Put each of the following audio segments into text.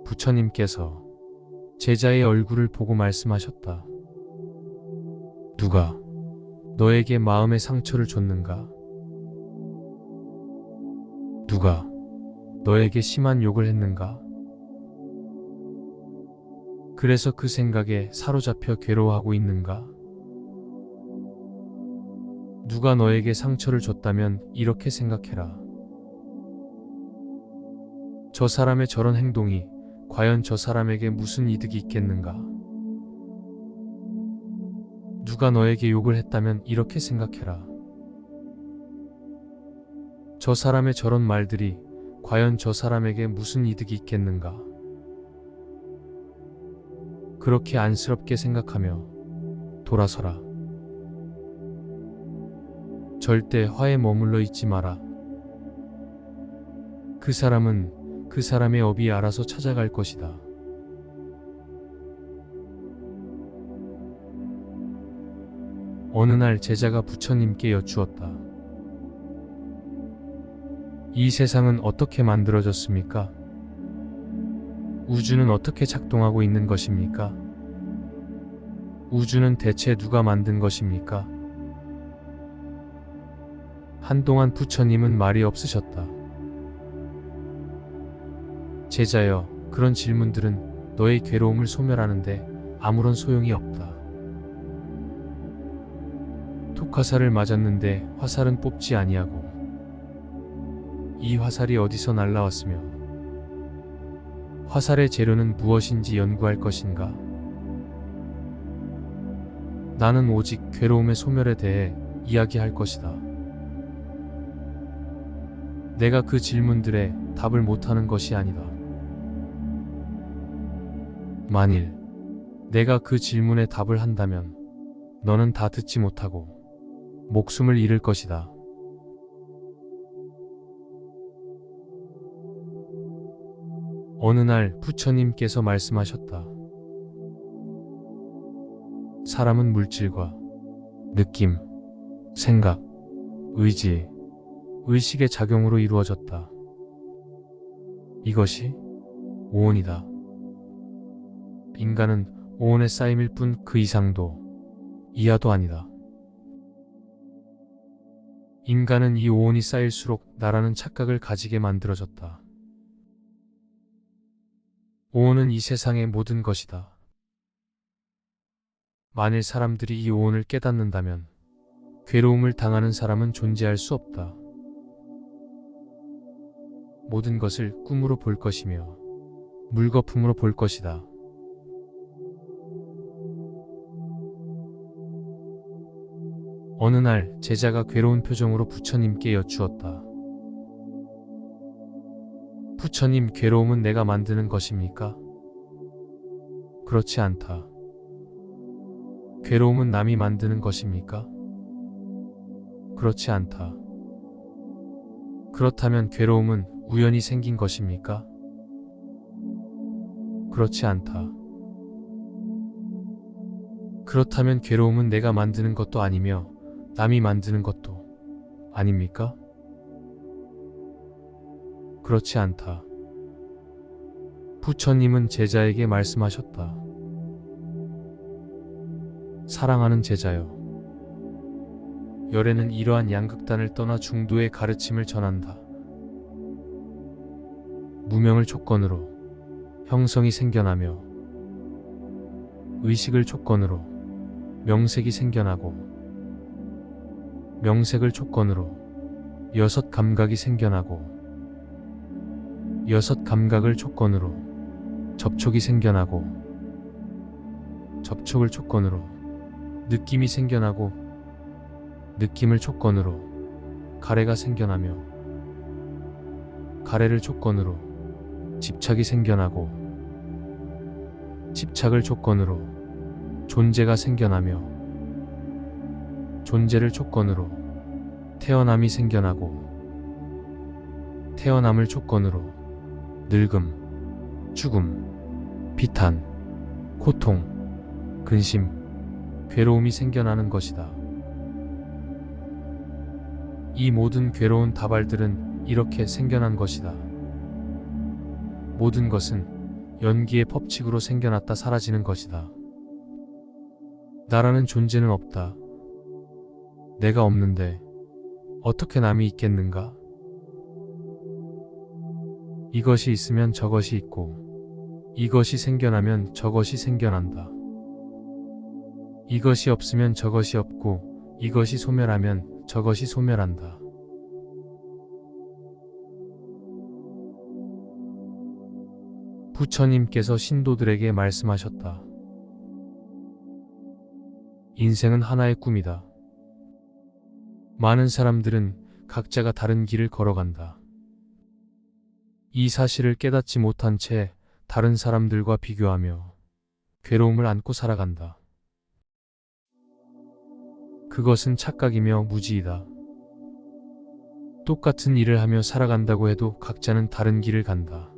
부처님께서 제자의 얼굴을 보고 말씀하셨다. 누가 너에게 마음의 상처를 줬는가? 누가 너에게 심한 욕을 했는가? 그래서 그 생각에 사로잡혀 괴로워하고 있는가? 누가 너에게 상처를 줬다면 이렇게 생각해라. 저 사람의 저런 행동이 과연 저 사람에게 무슨 이득이 있겠는가? 누가 너에게 욕을 했다면 이렇게 생각해라. 저 사람의 저런 말들이 과연 저 사람에게 무슨 이득이 있겠는가? 그렇게 안쓰럽게 생각하며 돌아서라. 절대 화에 머물러 있지 마라. 그 사람은 그 사람의 업이 알아서 찾아갈 것이다. 어느 날 제자가 부처님께 여쭈었다. 이 세상은 어떻게 만들어졌습니까? 우주는 어떻게 작동하고 있는 것입니까? 우주는 대체 누가 만든 것입니까? 한동안 부처님은 말이 없으셨다. 제자여, 그런 질문들은 너의 괴로움을 소멸하는데 아무런 소용이 없다. 톡화살을 맞았는데 화살은 뽑지 아니하고 이 화살이 어디서 날라왔으며 화살의 재료는 무엇인지 연구할 것인가? 나는 오직 괴로움의 소멸에 대해 이야기할 것이다. 내가 그 질문들에 답을 못하는 것이 아니다. 만일 내가 그 질문에 답을 한다면 너는 다 듣지 못하고 목숨을 잃을 것이다. 어느 날 부처님께서 말씀하셨다. 사람은 물질과 느낌, 생각, 의지, 의식의 작용으로 이루어졌다. 이것이 오온이다. 인간은 오온의 쌓임일 뿐 그 이상도 이하도 아니다. 인간은 이 오온이 쌓일수록 나라는 착각을 가지게 만들어졌다. 오온은 이 세상의 모든 것이다. 만일 사람들이 이 오온을 깨닫는다면 괴로움을 당하는 사람은 존재할 수 없다. 모든 것을 꿈으로 볼 것이며 물거품으로 볼 것이다. 어느 날 제자가 괴로운 표정으로 부처님께 여쭈었다. 부처님, 괴로움은 내가 만드는 것입니까? 그렇지 않다. 괴로움은 남이 만드는 것입니까? 그렇지 않다. 그렇다면 괴로움은 우연히 생긴 것입니까? 그렇지 않다. 그렇다면 괴로움은 내가 만드는 것도 아니며 남이 만드는 것도 아닙니까? 그렇지 않다. 부처님은 제자에게 말씀하셨다. 사랑하는 제자여, 열애는 이러한 양극단을 떠나 중도의 가르침을 전한다. 무명을 조건으로 형성이 생겨나며 의식을 조건으로 명색이 생겨나고 명색을 조건으로 여섯 감각이 생겨나고 여섯 감각을 조건으로 접촉이 생겨나고 접촉을 조건으로 느낌이 생겨나고 느낌을 조건으로 가래가 생겨나며 가래를 조건으로 집착이 생겨나고 집착을 조건으로 존재가 생겨나며 존재를 조건으로 태어남이 생겨나고 태어남을 조건으로 늙음, 죽음, 비탄, 고통, 근심, 괴로움이 생겨나는 것이다. 이 모든 괴로운 다발들은 이렇게 생겨난 것이다. 모든 것은 연기의 법칙으로 생겨났다 사라지는 것이다. 나라는 존재는 없다. 내가 없는데 어떻게 남이 있겠는가? 이것이 있으면 저것이 있고, 이것이 생겨나면 저것이 생겨난다. 이것이 없으면 저것이 없고, 이것이 소멸하면 저것이 소멸한다. 부처님께서 신도들에게 말씀하셨다. 인생은 하나의 꿈이다. 많은 사람들은 각자가 다른 길을 걸어간다. 이 사실을 깨닫지 못한 채 다른 사람들과 비교하며 괴로움을 안고 살아간다. 그것은 착각이며 무지이다. 똑같은 일을 하며 살아간다고 해도 각자는 다른 길을 간다.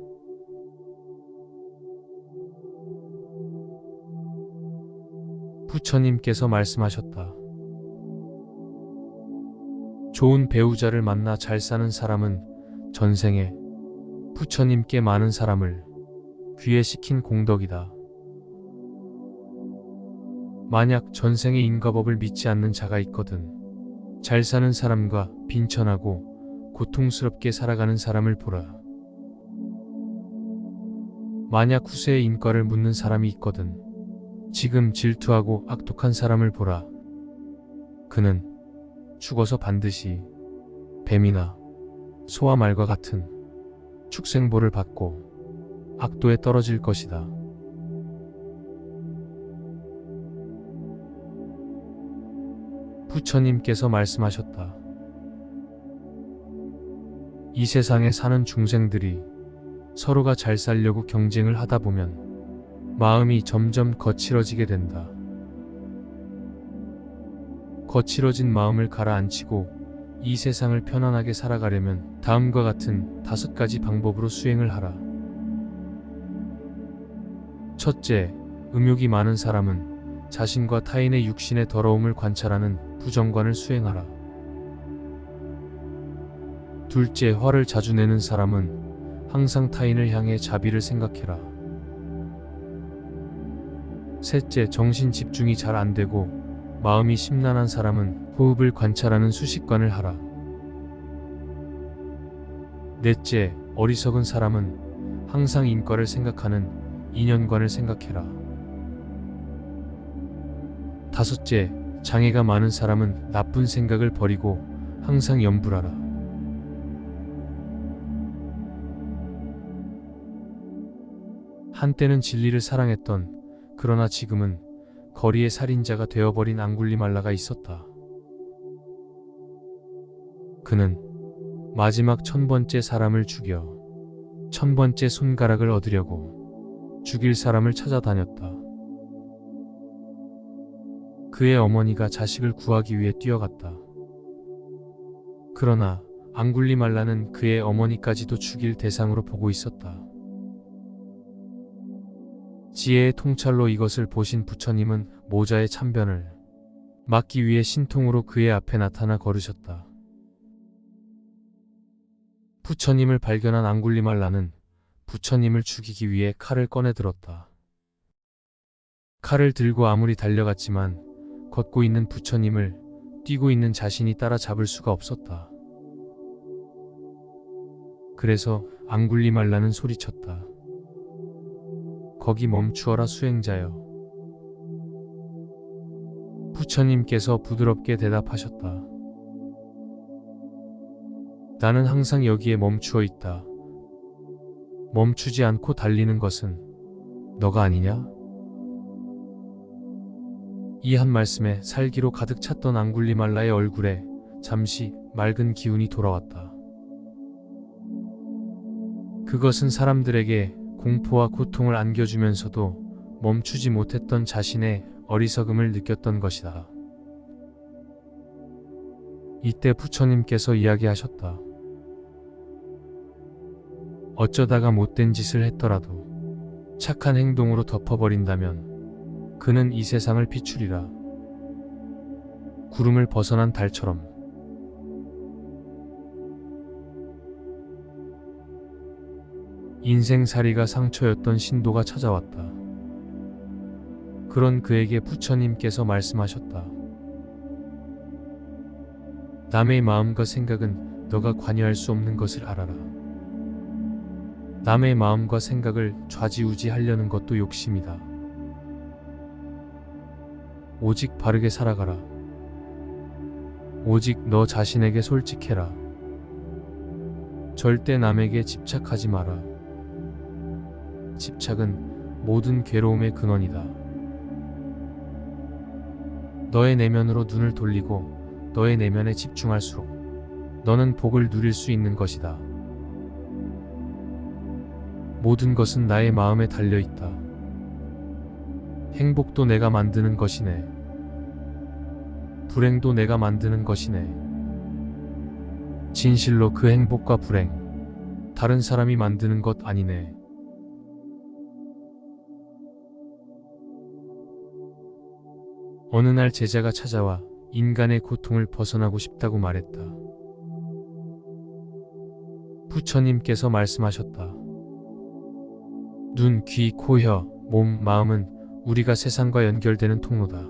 부처님께서 말씀하셨다. 좋은 배우자를 만나 잘 사는 사람은 전생에 부처님께 많은 사람을 귀해시킨 공덕이다. 만약 전생의 인과법을 믿지 않는 자가 있거든 잘 사는 사람과 빈천하고 고통스럽게 살아가는 사람을 보라. 만약 후세의 인과를 묻는 사람이 있거든 지금 질투하고 악독한 사람을 보라. 그는 죽어서 반드시 뱀이나 소와 말과 같은 축생보를 받고 악도에 떨어질 것이다. 부처님께서 말씀하셨다. 이 세상에 사는 중생들이 서로가 잘 살려고 경쟁을 하다 보면 마음이 점점 거칠어지게 된다. 거칠어진 마음을 가라앉히고 이 세상을 편안하게 살아가려면 다음과 같은 5가지 방법으로 수행을 하라. 첫째, 음욕이 많은 사람은 자신과 타인의 육신의 더러움을 관찰하는 부정관을 수행하라. 둘째, 화를 자주 내는 사람은 항상 타인을 향해 자비를 생각해라. 셋째, 정신 집중이 잘 안되고 마음이 심란한 사람은 호흡을 관찰하는 수식관을 하라. 넷째, 어리석은 사람은 항상 인과를 생각하는 인연관을 생각해라. 다섯째, 장애가 많은 사람은 나쁜 생각을 버리고 항상 염불하라. 한때는 진리를 사랑했던 그러나 지금은 거리의 살인자가 되어버린 앙굴리말라가 있었다. 그는 마지막 1000번째 사람을 죽여 1000번째 손가락을 얻으려고 죽일 사람을 찾아다녔다. 그의 어머니가 자식을 구하기 위해 뛰어갔다. 그러나 앙굴리말라는 그의 어머니까지도 죽일 대상으로 보고 있었다. 지혜의 통찰로 이것을 보신 부처님은 모자의 참변을 막기 위해 신통으로 그의 앞에 나타나 걸으셨다. 부처님을 발견한 앙굴리말라는 부처님을 죽이기 위해 칼을 꺼내 들었다. 칼을 들고 아무리 달려갔지만 걷고 있는 부처님을 뛰고 있는 자신이 따라잡을 수가 없었다. 그래서 앙굴리말라는 소리쳤다. 거기 멈추어라 수행자여. 부처님께서 부드럽게 대답하셨다. 나는 항상 여기에 멈추어 있다. 멈추지 않고 달리는 것은 너가 아니냐? 이 한 말씀에 살기로 가득 찼던 앙굴리말라의 얼굴에 잠시 맑은 기운이 돌아왔다. 그것은 사람들에게 공포와 고통을 안겨주면서도 멈추지 못했던 자신의 어리석음을 느꼈던 것이다. 이때 부처님께서 이야기하셨다. 어쩌다가 못된 짓을 했더라도 착한 행동으로 덮어버린다면 그는 이 세상을 비추리라. 구름을 벗어난 달처럼. 인생살이가 상처였던 신도가 찾아왔다. 그런 그에게 부처님께서 말씀하셨다. 남의 마음과 생각은 너가 관여할 수 없는 것을 알아라. 남의 마음과 생각을 좌지우지하려는 것도 욕심이다. 오직 바르게 살아가라. 오직 너 자신에게 솔직해라. 절대 남에게 집착하지 마라. 집착은 모든 괴로움의 근원이다. 너의 내면으로 눈을 돌리고 너의 내면에 집중할수록 너는 복을 누릴 수 있는 것이다. 모든 것은 나의 마음에 달려있다. 행복도 내가 만드는 것이네. 불행도 내가 만드는 것이네. 진실로 그 행복과 불행, 다른 사람이 만드는 것 아니네. 어느 날 제자가 찾아와 인간의 고통을 벗어나고 싶다고 말했다. 부처님께서 말씀하셨다. 눈, 귀, 코, 혀, 몸, 마음은 우리가 세상과 연결되는 통로다.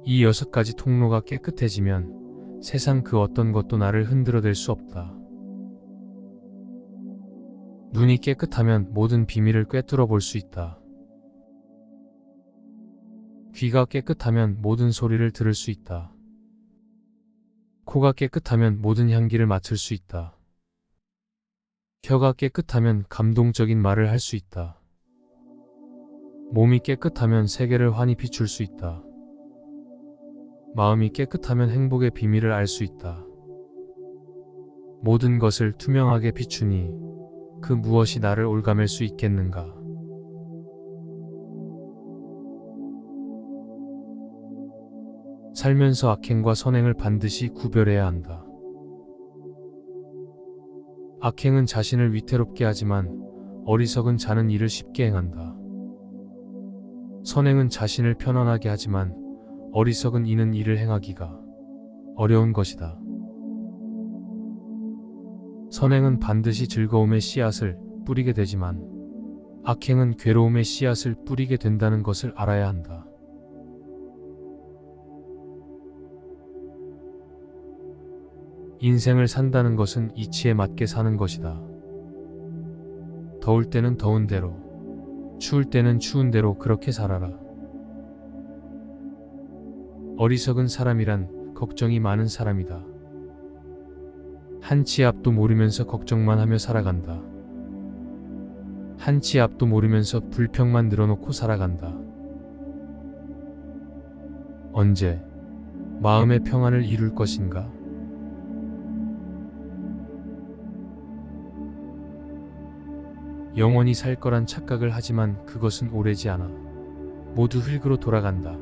이 6가지 통로가 깨끗해지면 세상 그 어떤 것도 나를 흔들어댈 수 없다. 눈이 깨끗하면 모든 비밀을 꿰뚫어 볼 수 있다. 귀가 깨끗하면 모든 소리를 들을 수 있다. 코가 깨끗하면 모든 향기를 맡을 수 있다. 혀가 깨끗하면 감동적인 말을 할 수 있다. 몸이 깨끗하면 세계를 환히 비출 수 있다. 마음이 깨끗하면 행복의 비밀을 알 수 있다. 모든 것을 투명하게 비추니 그 무엇이 나를 올가맬 수 있겠는가? 살면서 악행과 선행을 반드시 구별해야 한다. 악행은 자신을 위태롭게 하지만 어리석은 자는 이를 쉽게 행한다. 선행은 자신을 편안하게 하지만 어리석은 이는 이를 행하기가 어려운 것이다. 선행은 반드시 즐거움의 씨앗을 뿌리게 되지만 악행은 괴로움의 씨앗을 뿌리게 된다는 것을 알아야 한다. 인생을 산다는 것은 이치에 맞게 사는 것이다. 더울 때는 더운 대로, 추울 때는 추운 대로 그렇게 살아라. 어리석은 사람이란 걱정이 많은 사람이다. 한 치 앞도 모르면서 걱정만 하며 살아간다. 한 치 앞도 모르면서 불평만 늘어놓고 살아간다. 언제 마음의 평안을 이룰 것인가? 영원히 살 거란 착각을 하지만 그것은 오래지 않아. 모두 흙으로 돌아간다.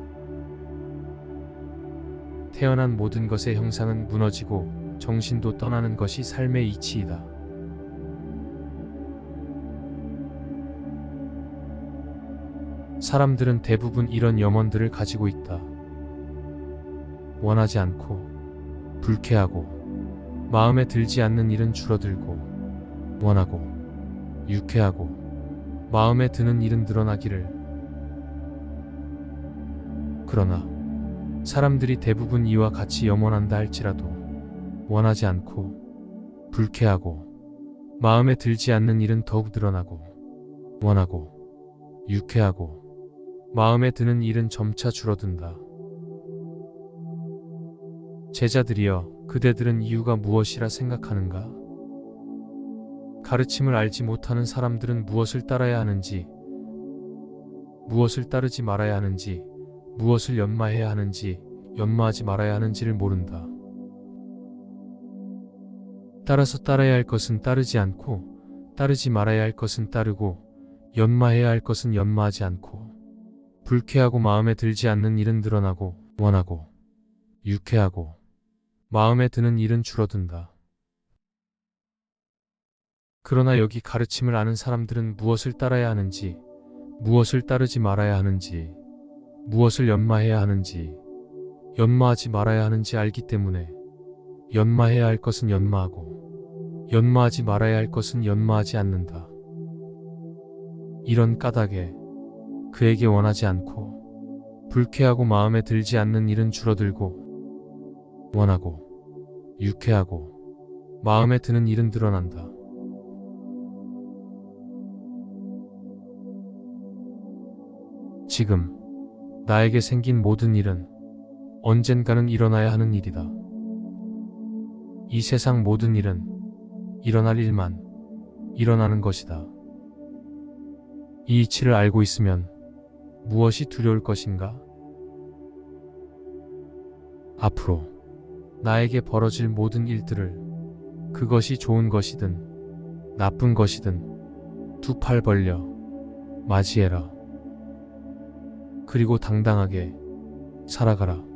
태어난 모든 것의 형상은 무너지고 정신도 떠나는 것이 삶의 이치이다. 사람들은 대부분 이런 염원들을 가지고 있다. 원하지 않고, 불쾌하고, 마음에 들지 않는 일은 줄어들고, 원하고, 유쾌하고 마음에 드는 일은 늘어나기를. 그러나 사람들이 대부분 이와 같이 염원한다 할지라도 원하지 않고 불쾌하고 마음에 들지 않는 일은 더욱 늘어나고 원하고 유쾌하고 마음에 드는 일은 점차 줄어든다. 제자들이여, 그대들은 이유가 무엇이라 생각하는가? 가르침을 알지 못하는 사람들은 무엇을 따라야 하는지, 무엇을 따르지 말아야 하는지, 무엇을 연마해야 하는지, 연마하지 말아야 하는지를 모른다. 따라서 따라야 할 것은 따르지 않고, 따르지 말아야 할 것은 따르고, 연마해야 할 것은 연마하지 않고, 불쾌하고 마음에 들지 않는 일은 늘어나고, 원하고, 유쾌하고, 마음에 드는 일은 줄어든다. 그러나 여기 가르침을 아는 사람들은 무엇을 따라야 하는지, 무엇을 따르지 말아야 하는지, 무엇을 연마해야 하는지, 연마하지 말아야 하는지 알기 때문에 연마해야 할 것은 연마하고, 연마하지 말아야 할 것은 연마하지 않는다. 이런 까닭에 그에게 원하지 않고 불쾌하고 마음에 들지 않는 일은 줄어들고 원하고 유쾌하고 마음에 드는 일은 늘어난다. 지금 나에게 생긴 모든 일은 언젠가는 일어나야 하는 일이다. 이 세상 모든 일은 일어날 일만 일어나는 것이다. 이 이치를 알고 있으면 무엇이 두려울 것인가? 앞으로 나에게 벌어질 모든 일들을 그것이 좋은 것이든 나쁜 것이든 두 팔 벌려 맞이해라. 그리고 당당하게 살아가라.